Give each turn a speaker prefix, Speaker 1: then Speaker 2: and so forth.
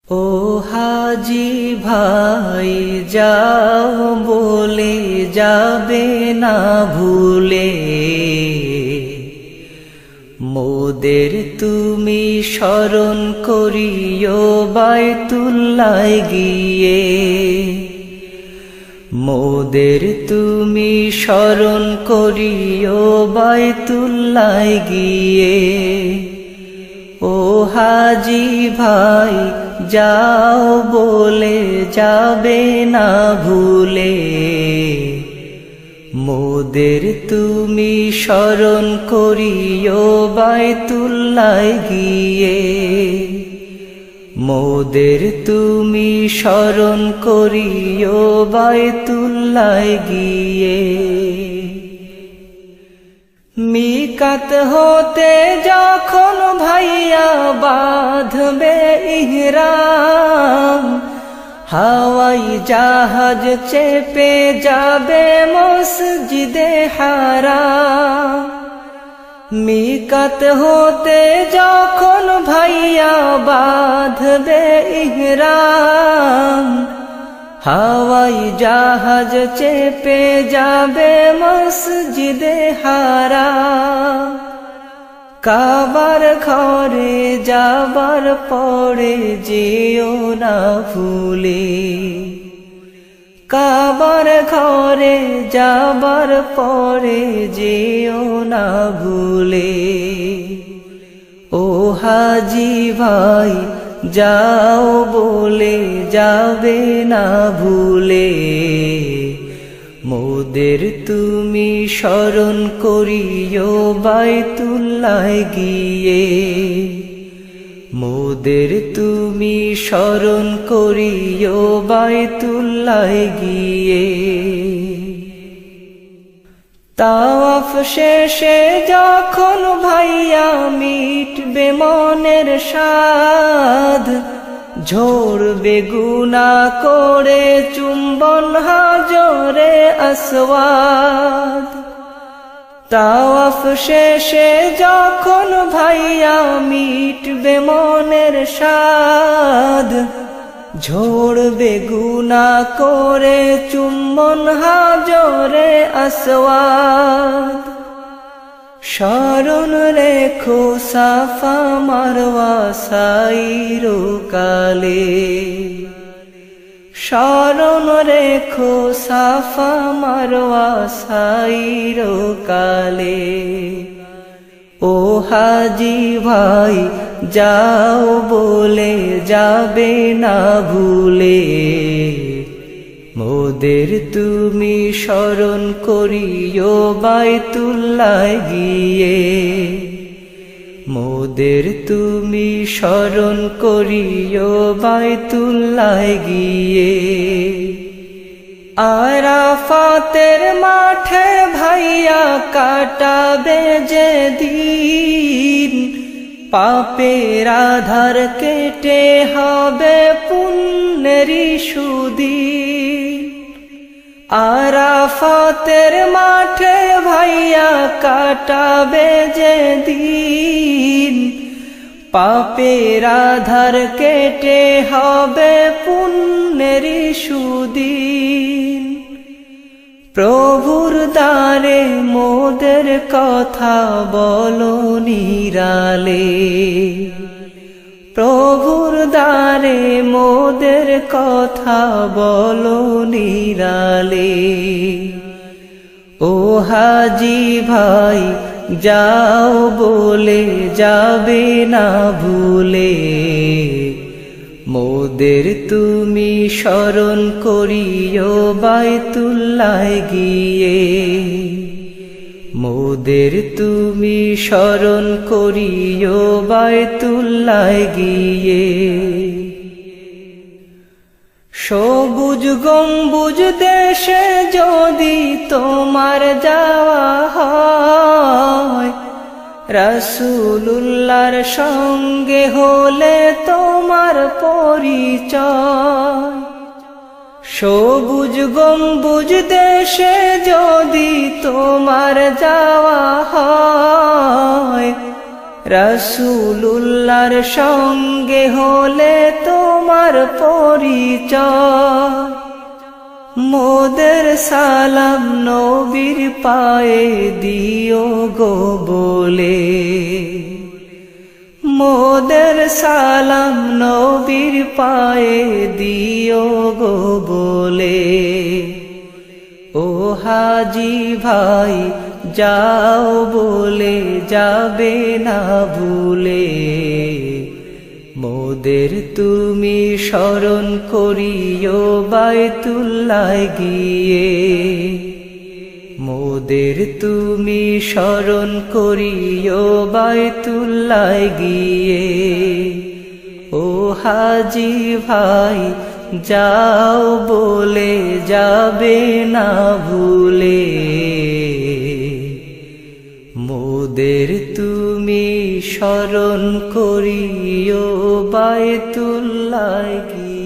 Speaker 1: ও হাজি ভাই যাও বলে যাবে না ভুলে, মোদের তুমি স্মরণ করিও বাইতুল্লাহ গিয়ে। মোদের তুমি স্মরণ করিও বাইতুল্লাহ গিয়ে। ও হাজি ভাই যাও বলে যাবে না ভুলে, মোদের তুমি স্মরণ করিও বাইতুল্লাহ গিয়ে। মোদের তুমি স্মরণ করিও বাইতুল্লাহ গিয়ে। মিকাত হতে যখন ভাইয়া বাঁধবে ইহরাম, হাওয়াই জাহাজ চেপে যাবে মসজিদে হারাম। মিকাত হতে যখন ভাইয়া বাঁধবে ইহরাম, হাওয়াই জাহাজ চেপে যাবে মসজিদে হারাম। কাবার ঘরে যাবার পরে যেও না ভুলে, কাবার ঘরে যাবার পরে যেও না ভুলে। ও হাজি ভাই যাও বলে যাবে না ভুলে, মোদের তুমি স্মরণ করিও বাইতুল্লাহ গিয়ে। মোদের তুমি স্মরণ করিও বাইতুল্লাহ গিয়ে। তাওয়াফ শেষে যখন ভাইয়া মিটবে মনের সাধ, ঝরবে গুনাহ করে চুম্বন হাজরে আসওয়াদ। তাওয়াফ শেষে যখন ভাইয়া মিটবে মনের সাধ, ঝরবে গুনাহ করে চুম্বন হাজরে আসওয়াদ। স্মরণ রেখো সাফা মারওয়া সাইরো কালে, স্মরণ রেখো সাফা মারওয়া সাইরো কালে। ও হাজি ভাই যাও বলে যাবে না ভুলে, মোদের তুমি স্মরণ করিও বাইতুল্লাহ গিয়ে। মোদের তুমি স্মরণ করিও বাইতুল্লাহ গিয়ে। আরাফাতের মাঠে ভাইয়া কাটাবে যে দিন, পাপের আধার কেটে হবে পুণ্যেরি সুদিন। আরাফাতের মাঠে ভাইয়া কাটাবে যে দিন, পাপের আধার কেটে হবে পুণ্যেরি সুদিন। প্রভুর দ্বারে মোদের কথা বলো নিরালে, প্রভুর দ্বারে মোদের কথা বলো নিরালে। ও হাজি ভাই যাও বলে যাবে না ভুলে, মোদের তুমি স্মরণ করিও বাইতুল্লাহ গিয়ে। মোদের তুমি স্মরণ করিও বাইতুল্লাহ গিয়ে। সবুজ গম্বুজ দেশে যদি তোমার যাওয়া হয়, রাসূলুল্লাহর সঙ্গে হলে তোমার পরিচয়। সবুজ গম্বুজ দেশে যদি তোমার যাওয়া হয়, রাসূলুল্লাহর সঙ্গে হলে তোমার তোমার পরিচয়। মোদের সালাম নবীর পায়ে দিও গো বলে, মোদের সালাম নবীর পায়ে দিও গো বলে। ও হাজি ভাই যাও বলে যাবে না ভুলে, মোদের তুমি স্মরণ করিও বাইতুল্লাহ গিয়ে, মোদের তুমি স্মরণ করিও বাইতুল্লাহ গিয়ে। ও হাজি ভাই যাও বলে যাবে না ভুলে, মোদের তুমি স্মরণ করিও বাইতুল্লাহ গিয়ে।